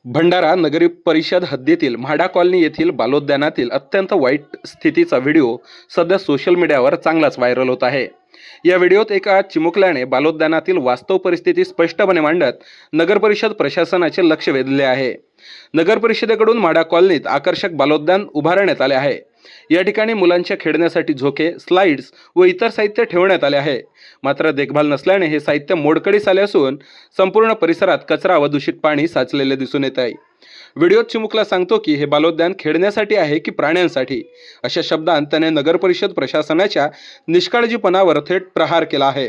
भंडारा नगरी परिषद हद्दीतील म्हाडा कॉलनी येथील बालोद्यानातील अत्यंत वाईट स्थितीचा व्हिडिओ सध्या सोशल मीडियावर चांगलाच व्हायरल होत आहे. या व्हिडिओत एका चिमुकल्याने बालोद्यानातील वास्तव परिस्थिती स्पष्टपणे मांडत नगर परिषद प्रशासनाचे लक्ष वेधले आहे. नगर परिषदेकडून म्हाडा कॉलनीत आकर्षक बालोद्यान उभारण्यात आले आहे. या ठिकाणी मुलांच्या खेळण्यासाठी झोके, स्लाइड्स व इतर साहित्य ठेवण्यात आले आहे. मात्र देखभाल नसल्याने हे साहित्य मोडकळीस आले असून संपूर्ण परिसरात कचरा व दूषित पाणी साचलेले दिसून येत आहे. व्हिडिओत चिमुकला सांगतो की हे बालोद्यान खेळण्यासाठी आहे की प्राण्यांसाठी. अशा शब्दांत त्याने नगर परिषद प्रशासनाच्या निष्काळजीपणावर थेट प्रहार केला आहे.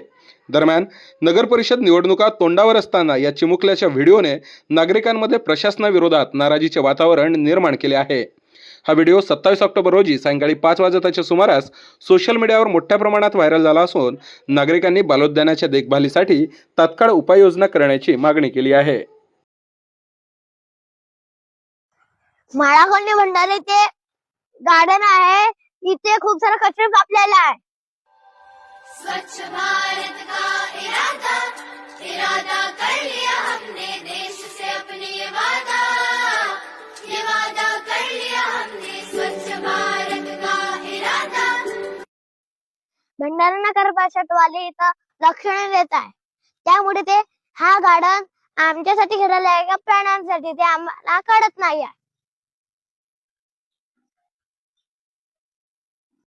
दरम्यान नगर परिषद निवडणुका तोंडावर असताना या चिमुकल्याच्या व्हिडिओने नागरिकांमध्ये प्रशासनाविरोधात नाराजीचे वातावरण निर्माण केले आहे. हा व्हिडिओ 27 ऑक्टोबर रोजी सायंकाळी 5 वाजताच्या सुमारास सोशल मीडियावर मोठ्या प्रमाणात व्हायरल झाला असून नागरिकांनी बालोद्यानाच्या देखभालीसाठी तात्काळ उपाययोजना करण्याची मागणी केली आहे. म्हाडा कॉलनी भंडारा इथे गार्डन आहे. इथे खूप सारा कचरा कापलेला आहे. स्वच्छ भारत का इरादा इरादा कर लिया हमने देश से अपने ये वादा कर लिया हमने स्वच्छ भारत का इरादा. भंडारा नगर परिषद वाले इथं लक्ष नाही देत आहे. त्यामुळे ते हा गार्डन आमच्यासाठी खेळायला आहे का प्राण्यांसाठी ते आम्हाला कळत नाही आहे.